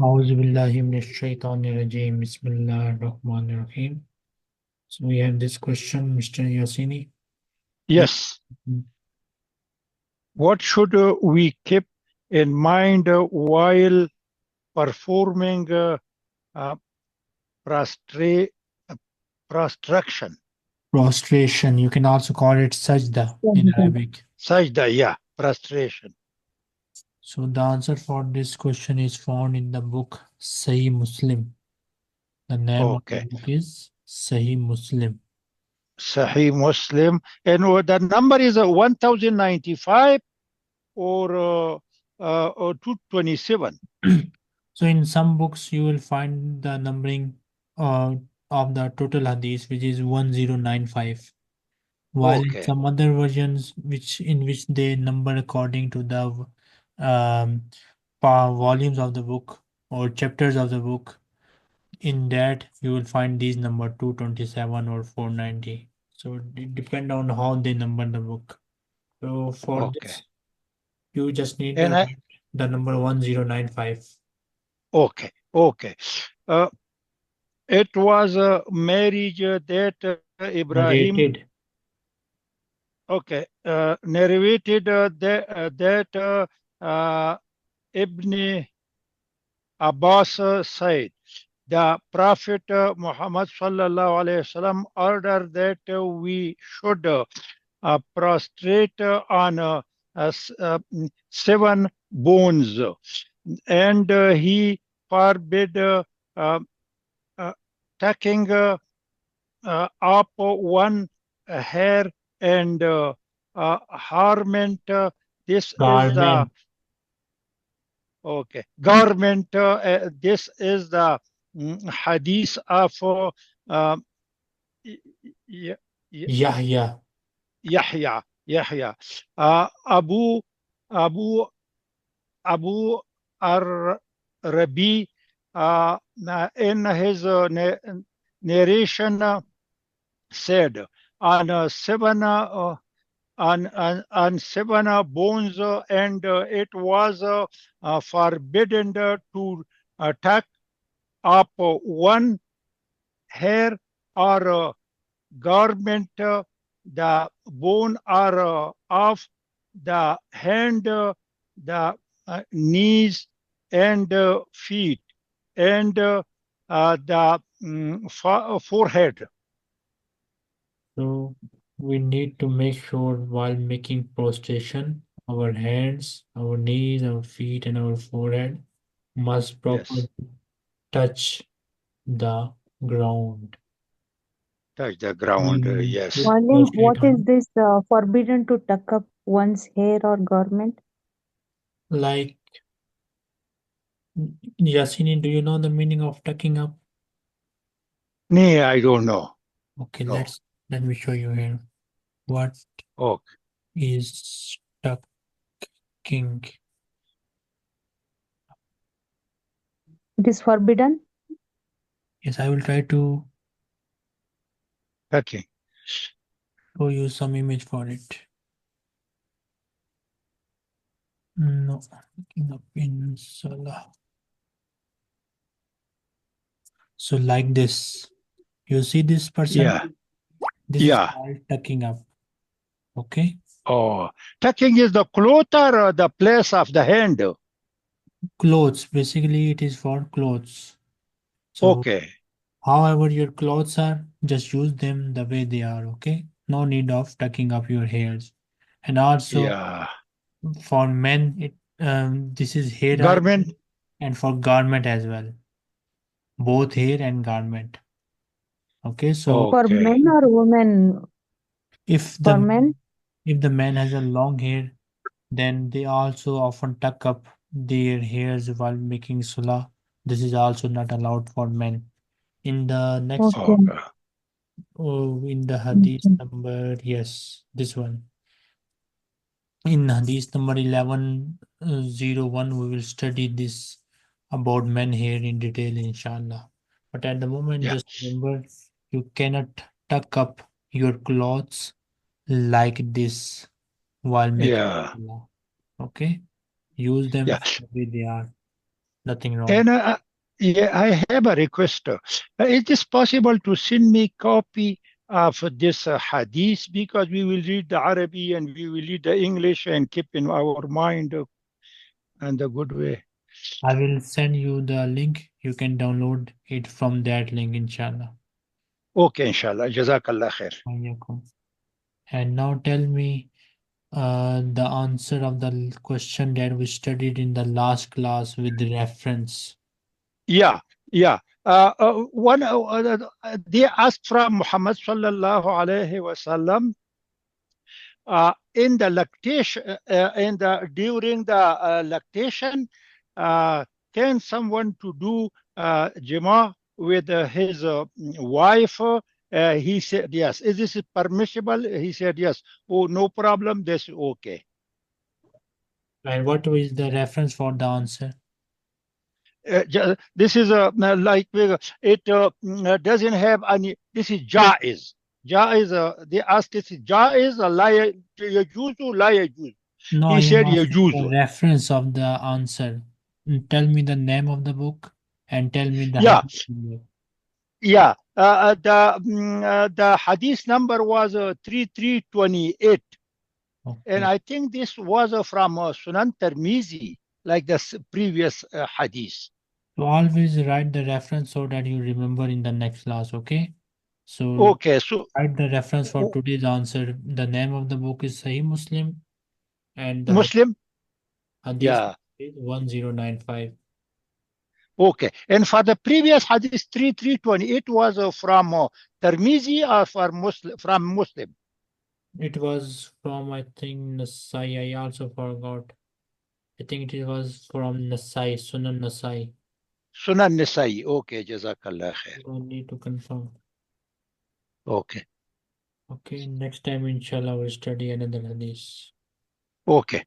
أعوذ بالله من الشيطان الرجيم بسم الله الرحمن الرحيم. So we have this question, Mr. Yasini. Yes. What should we keep in mind while performing prostration? Prostration. You can also call it sajda in Arabic. Sajda, yeah, prostration. So the answer for this question is found in the book Sahih Muslim. The name of the book is Sahih Muslim. Sahih Muslim. And the number is 1095 or 227. So in some books you will find the numbering of the total hadith, which is 1095. While in some other versions in which they number according to the volumes of the book or chapters of the book, in that you will find these number 227 or 490. So it depends on how they number the book. So for this, you just need the number 1095. Okay. It was a marriage that Ibrahim Narrated. Narrated that Ibn Abbas said, the Prophet Muhammad sallallahu alaihi wasallam ordered that we should prostrate on 7 bones, and he forbid taking up one hair and garment. This garment. is the garment. This is the hadith of Yahya. Abu Rabi in his narration said, on 7 bones, and it was forbidden to tuck up one hair or garment, the bone or of the hand, the knees and feet, and the forehead. So we need to make sure while making prostration, our hands, our knees, our feet, and our forehead must properly touch the ground. Touch the ground, yes. What is this forbidden to tuck up one's hair or garment? Like, Yasini, do you know the meaning of tucking up? No, I don't know. Okay, let me show you here. What is tucking? It is forbidden? Yes, I will try to show you some image for it. No, tucking up in Salah. So like this, you see this person? This is called tucking up. Okay. Tucking is the cloth or the place of the hand? Clothes. Basically, it is for clothes. So, however your clothes are, just use them the way they are. Okay. No need of tucking up your hairs. And also, for men, this is hair garment, and for garment as well. Both hair and garment. Okay. So for men or women? If the man has a long hair, then they also often tuck up their hairs while making salah. This is also not allowed for men. In the next in the hadith number, yes, this one. In hadith number 1101, we will study this about men hair in detail, inshallah. But at the moment, just remember, you cannot tuck up your clothes like this while making salah. Okay, use them the way they are. Nothing wrong. And yeah, I have a request. Is it possible to send me copy of this hadith, because we will read the Arabic and we will read the English and keep in our mind and the good way. I will send you the link. You can download it from that link, inshallah. Okay, inshallah. Jazakallah khair. Waiyakum. And now tell me the answer of the question that we studied in the last class with the reference. Yeah. One they asked from Muhammad sallallahu alaihi wasallam in the lactation, during the lactation, can someone to do jima with his wife? He said yes. Is this permissible? He said yes. Oh, no problem. That's okay. And what is the reference for the answer? This is like it doesn't have any. This is jaiz. Jaiz. They asked, this is jaiz or la yajuzu, la yajuz. No, He said I'm asking the yajuzu. reference of the answer. Tell me the name of the book and tell me the Yeah. hadith number. Yeah. The hadith number was 3328. Okay. And I think this was from Sunan Tirmizi, like the previous hadith. So always write the reference so that you remember in the next class, okay? So Okay, so write the reference for today's answer. The name of the book is Sahih Muslim and the Muslim. hadith Yeah. is 1095. Okay. And for the previous hadith 3320, it was from Tirmizi or from Muslim? It was from, I think, Nasai. I also forgot. I think it was from Nasai, Sunan Nasai. Sunan Nisai. Okay, Jazakallah khair. Don't need to confirm. Okay. Okay, next time inshallah we'll study another hadith. Okay.